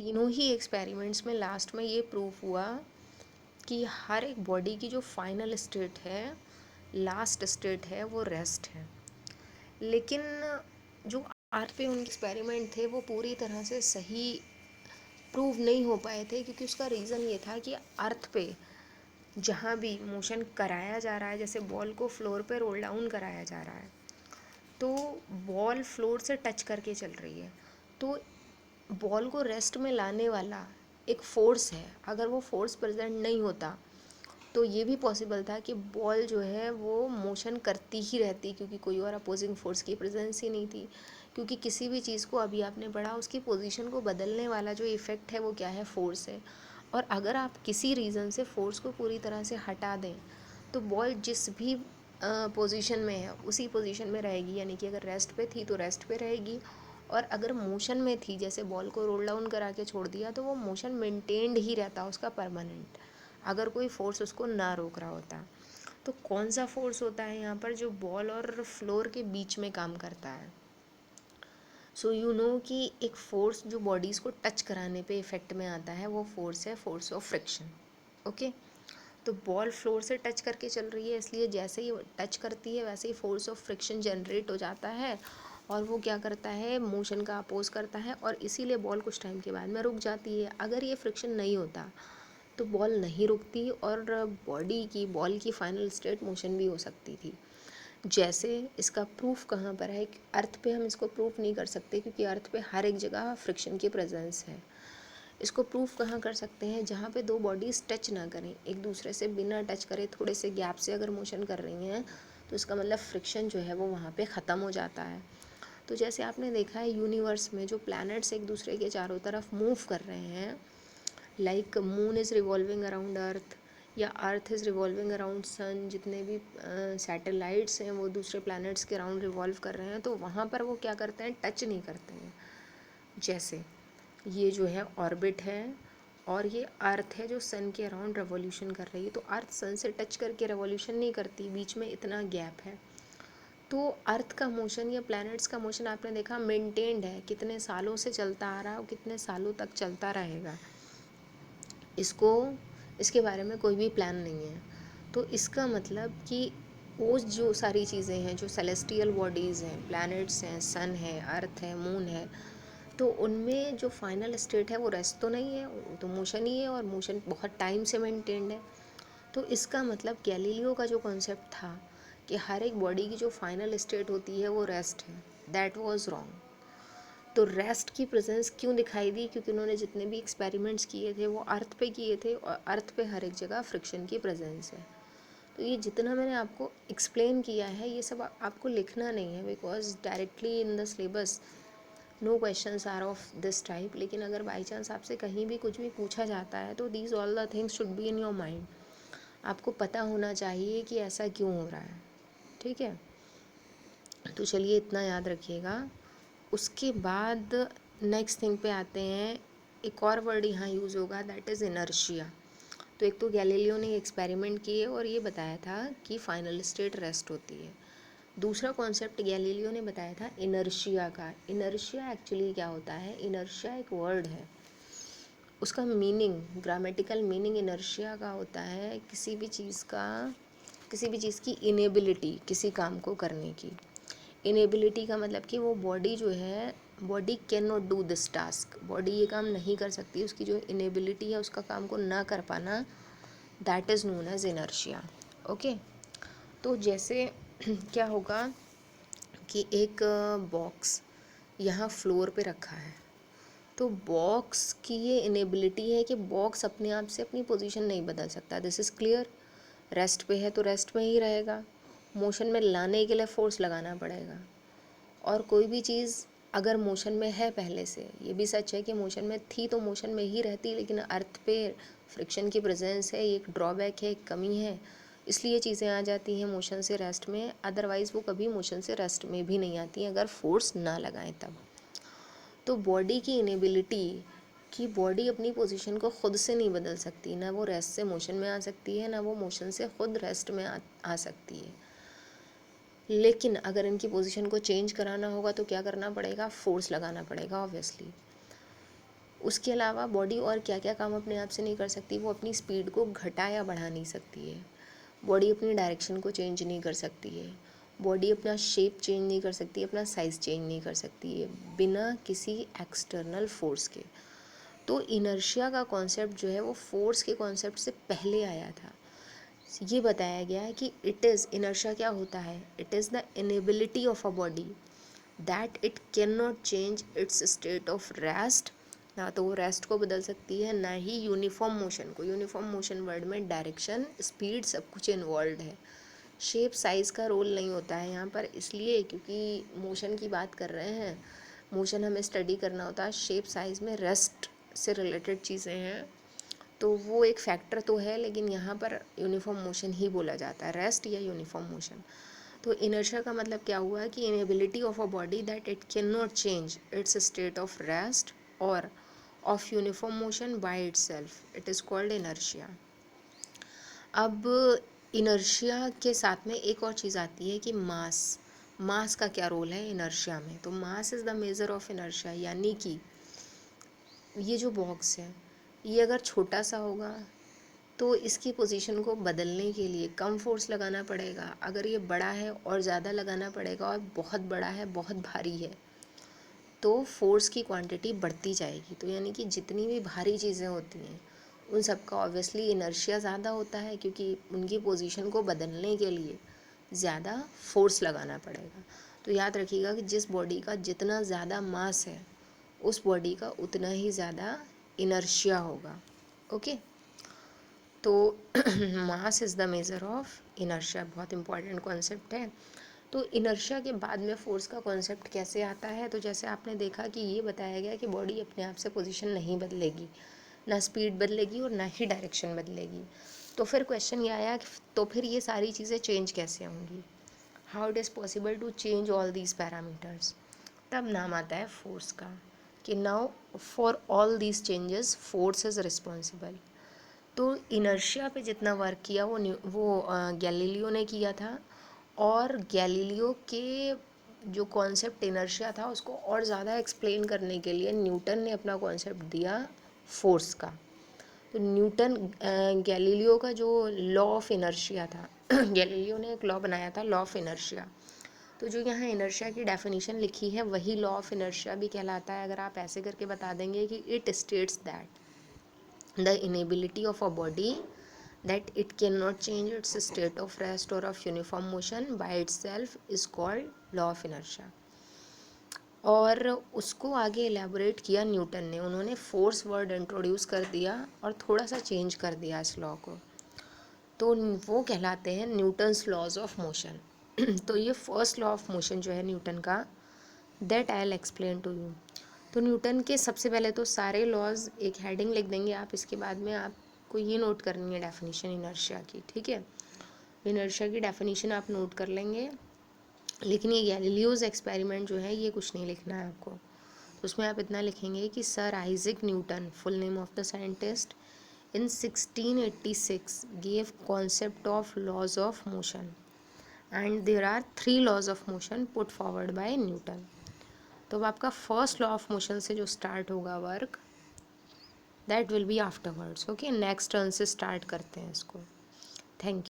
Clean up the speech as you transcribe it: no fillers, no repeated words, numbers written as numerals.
तीनों ही एक्सपेरिमेंट्स में लास्ट में ये प्रूफ हुआ कि हर एक बॉडी की जो फाइनल स्टेट है, लास्ट स्टेट है, वो रेस्ट है। लेकिन जो अर्थ पे उनके एक्सपेरिमेंट थे वो पूरी तरह से सही प्रूव नहीं हो पाए थे, क्योंकि उसका रीज़न ये था कि अर्थ पे जहाँ भी मोशन कराया जा रहा है, जैसे बॉल को फ्लोर पे रोल डाउन कराया जा रहा है, तो बॉल फ्लोर से टच करके चल रही है। तो बॉल को रेस्ट में लाने वाला एक फोर्स है। अगर वो फोर्स प्रेजेंट नहीं होता तो ये भी पॉसिबल था कि बॉल जो है वो मोशन करती ही रहती, क्योंकि कोई और अपोजिंग फोर्स की प्रेजेंस ही नहीं थी। क्योंकि किसी भी चीज़ को अभी आपने पढ़ा, उसकी पोजीशन को बदलने वाला जो इफ़ेक्ट है वो क्या है, फोर्स है। और अगर आप किसी रीज़न से फोर्स को पूरी तरह से हटा दें तो बॉल जिस भी पोजीशन में है उसी पोजीशन में रहेगी। यानी कि अगर रेस्ट पे थी तो रेस्ट पे रहेगी, और अगर मोशन में थी, जैसे बॉल को रोल डाउन करा के छोड़ दिया, तो वो मोशन मेंटेन्ड ही रहता उसका परमानेंट, अगर कोई फोर्स उसको ना रोक रहा होता। तो कौन सा फोर्स होता है यहाँ पर जो बॉल और फ्लोर के बीच में काम करता है? सो यू नो कि एक फोर्स जो बॉडीज़ को टच कराने पे इफ़ेक्ट में आता है, वो फोर्स है फोर्स ऑफ फ्रिक्शन। ओके, तो बॉल फ्लोर से टच करके चल रही है, इसलिए जैसे ही टच करती है वैसे ही फोर्स ऑफ फ्रिक्शन जनरेट हो जाता है, और वो क्या करता है, मोशन का अपोज करता है, और इसीलिए बॉल कुछ टाइम के बाद में रुक जाती है। अगर ये फ्रिक्शन नहीं होता तो बॉल नहीं रुकती, और बॉल की फाइनल स्टेट मोशन भी हो सकती थी। जैसे इसका प्रूफ कहाँ पर है, अर्थ पे हम इसको प्रूफ नहीं कर सकते, क्योंकि अर्थ पे हर एक जगह फ्रिक्शन की प्रेजेंस है। इसको प्रूफ कहाँ कर सकते हैं, जहाँ पे दो बॉडीज़ टच ना करें, एक दूसरे से बिना टच करे थोड़े से गैप से अगर मोशन कर रही हैं, तो इसका मतलब फ्रिक्शन जो है वो वहाँ पे ख़त्म हो जाता है। तो जैसे आपने देखा है यूनिवर्स में जो प्लैनेट्स एक दूसरे के चारों तरफ मूव कर रहे हैं, like moon is revolving around earth, या earth is revolving around sun, जितने भी सैटेलाइट्स हैं वो दूसरे प्लैनेट्स के अराउंड रिवॉल्व कर रहे हैं, तो वहाँ पर वो क्या करते हैं, टच नहीं करते हैं। जैसे ये जो है ऑर्बिट है, और ये अर्थ है जो सन के अराउंड रेवोल्यूशन कर रही है, तो अर्थ सन से टच करके रेवोल्यूशन नहीं करती, बीच में इतना गैप है। तो अर्थ का मोशन या प्लैनेट्स का मोशन आपने देखा मेंटेन्ड है, कितने सालों से चलता आ रहा है और कितने सालों तक चलता रहेगा, इसको इसके बारे में कोई भी प्लान नहीं है। तो इसका मतलब कि वो जो सारी चीज़ें हैं, जो सेलेस्टियल बॉडीज़ हैं, प्लैनेट्स हैं, सन है, अर्थ है, मून है, तो उनमें जो फाइनल स्टेट है वो रेस्ट तो नहीं है, वो तो मोशन ही है, और मोशन बहुत टाइम से मेंटेन्ड है। तो इसका मतलब गैलीलियो का जो कॉन्सेप्ट था कि हर एक बॉडी की जो फाइनल स्टेट होती है वो रेस्ट है, दैट वाज रॉन्ग। तो रेस्ट की प्रेजेंस क्यों दिखाई दी, क्योंकि उन्होंने जितने भी एक्सपेरिमेंट्स किए थे वो अर्थ पे किए थे, और अर्थ पे हर एक जगह फ्रिक्शन की प्रेजेंस है। तो ये जितना मैंने आपको एक्सप्लेन किया है ये सब आपको लिखना नहीं है, because directly in the syllabus no questions are of this type. लेकिन अगर बाई चांस आपसे कहीं भी कुछ भी पूछा जाता है तो these all the things should be in your mind. आपको पता होना चाहिए कि ऐसा क्यों हो रहा है, ठीक है। तो चलिए इतना याद रखिएगा। उसके बाद नेक्स्ट थिंग पे आते हैं, एक और वर्ड यहाँ यूज़ होगा, दैट इज़ इनर्शिया। तो एक तो गैलीलियो ने एक्सपेरिमेंट किए और ये बताया था कि फाइनल स्टेट रेस्ट होती है। दूसरा कॉन्सेप्ट गैलीलियो ने बताया था इनर्शिया का। इनर्शिया एक्चुअली क्या होता है, इनर्शिया एक वर्ड है, उसका मीनिंग, ग्रामेटिकल मीनिंग इनर्शिया का होता है किसी भी चीज़ की इनेबिलिटी, किसी काम को करने की। इनेबिलिटी का मतलब कि वो बॉडी जो है, body can not do this task, body ये काम नहीं कर सकती, उसकी जो इनेबिलिटी है उसका काम को ना कर पाना, that is known as inertia. Okay, तो जैसे क्या होगा कि एक बॉक्स यहाँ फ्लोर पे रखा है, तो बॉक्स की ये इनेबिलिटी है कि बॉक्स अपने आप से अपनी पोजीशन नहीं बदल सकता, दिस इज़ क्लियर। रेस्ट पे है तो रेस्ट में ही रहेगा, मोशन में लाने के लिए फोर्स लगाना पड़ेगा। और कोई भी चीज़ अगर मोशन में है पहले से, ये भी सच है कि मोशन में थी तो मोशन में ही रहती, लेकिन अर्थ पे फ्रिक्शन की प्रेजेंस है, एक ड्रॉबैक है, एक कमी है, इसलिए चीज़ें आ जाती हैं मोशन से रेस्ट में। अदरवाइज़ वो कभी मोशन से रेस्ट में भी नहीं आती हैं अगर फोर्स ना लगाएं तब। तो बॉडी की इनेबिलिटी कि बॉडी अपनी पोजीशन को खुद से नहीं बदल सकती, ना वो रेस्ट से मोशन में आ सकती है, ना वो मोशन से खुद रेस्ट में आ सकती है। लेकिन अगर इनकी पोजीशन को चेंज कराना होगा तो क्या करना पड़ेगा, फोर्स लगाना पड़ेगा ऑब्वियसली। उसके अलावा बॉडी और क्या क्या काम अपने आप से नहीं कर सकती, वो अपनी स्पीड को घटा या बढ़ा नहीं सकती है, बॉडी अपनी डायरेक्शन को चेंज नहीं कर सकती है, बॉडी अपना शेप चेंज नहीं कर सकती, अपना साइज़ चेंज नहीं कर सकती है बिना किसी एक्सटर्नल फोर्स के। तो इनर्शिया का कॉन्सेप्ट जो है वो फोर्स के कॉन्सेप्ट से पहले आया था। ये बताया गया है कि इट इज़, इनर्शिया क्या होता है, it is the inability of a body that it can not change its state of rest, ना तो वो रेस्ट को बदल सकती है ना ही यूनिफॉर्म मोशन को। यूनिफॉर्म मोशन वर्ड में डायरेक्शन, स्पीड सब कुछ इन्वॉल्व है। शेप साइज़ का रोल नहीं होता है यहाँ पर, इसलिए क्योंकि मोशन की बात कर रहे हैं, मोशन हमें स्टडी करना होता है। शेप साइज़ में रेस्ट से रिलेटेड चीज़ें हैं, तो वो एक फैक्टर तो है, लेकिन यहाँ पर यूनिफॉर्म मोशन ही बोला जाता है, रेस्ट या यूनिफॉर्म मोशन। तो इनर्शिया का मतलब क्या हुआ कि inability of a body that it can not change its state of rest और of uniform motion by itself, it is called inertia. अब इनर्शिया के साथ में एक और चीज़ आती है कि मास, मास का क्या रोल है इनर्शिया में। तो mass is the measure of inertia, यानी कि ये जो बॉक्स है ये अगर छोटा सा होगा तो इसकी पोजीशन को बदलने के लिए कम फोर्स लगाना पड़ेगा, अगर ये बड़ा है और ज़्यादा लगाना पड़ेगा, और बहुत बड़ा है बहुत भारी है तो फोर्स की क्वांटिटी बढ़ती जाएगी। तो यानी कि जितनी भी भारी चीज़ें होती हैं उन सब का ऑब्वियसली इनर्शिया ज़्यादा होता है, क्योंकि उनकी पोजीशन को बदलने के लिए ज़्यादा फोर्स लगाना पड़ेगा। तो याद रखिएगा कि जिस बॉडी का जितना ज़्यादा मास है उस बॉडी का उतना ही ज़्यादा इनर्शिया होगा। ओके, तो mass is the measure of inertia, बहुत इंपॉर्टेंट कॉन्सेप्ट है। तो इनर्शिया के बाद में फोर्स का कॉन्सेप्ट कैसे आता है, तो जैसे आपने देखा कि ये बताया गया कि बॉडी अपने आप से पोजीशन नहीं बदलेगी, ना स्पीड बदलेगी और ना ही डायरेक्शन बदलेगी। तो फिर क्वेश्चन ये आया कि तो फिर ये सारी चीज़ें चेंज कैसे होंगी, how it is possible to change all these parameters. तब नाम आता है फोर्स का कि now for all these changes force is responsible. तो इनर्शिया पे जितना वर्क किया वो गैलीलियो ने किया था, और गैलीलियो के जो कॉन्सेप्ट इनर्शिया था उसको और ज़्यादा एक्सप्लेन करने के लिए न्यूटन ने अपना कॉन्सेप्ट दिया फोर्स का। तो न्यूटन गैलीलियो का जो लॉ ऑफ इनर्शिया था गैलीलियो ने एक लॉ बनाया था, लॉ ऑफ इनर्शिया। तो जो यहाँ इनर्शिया की डेफिनेशन लिखी है वही लॉ ऑफ इनर्शिया भी कहलाता है। अगर आप ऐसे करके बता देंगे कि it states that the inability of a body that it cannot change its state of rest or of uniform motion by itself is called law of inertia। और उसको आगे एलेबोरेट किया न्यूटन ने, उन्होंने फोर्स वर्ड इंट्रोड्यूस कर दिया और थोड़ा सा चेंज कर दिया इस लॉ को, तो वो कहलाते हैं न्यूटन्स लॉज ऑफ मोशन। तो ये फर्स्ट लॉ ऑफ मोशन जो है न्यूटन का, that I will explain to you. तो न्यूटन के सबसे पहले तो सारे लॉज एक हेडिंग लिख देंगे आप, इसके बाद में आपको ये नोट करनी है डेफिनेशन इनर्शिया की, ठीक है। इनर्शिया की डेफिनेशन आप नोट कर लेंगे, लेकिन ये गैलीलियोज एक्सपेरिमेंट जो है ये कुछ नहीं लिखना है आपको। तो उसमें आप इतना लिखेंगे कि sir Isaac Newton, full name of the scientist, in 1686 gave concept of laws of motion and there are 3 laws of motion put forward by Newton। तो अब आपका फर्स्ट लॉ ऑफ मोशन से जो स्टार्ट होगा work, that will be afterwards. Okay, next turn से start करते हैं इसको। Thank you.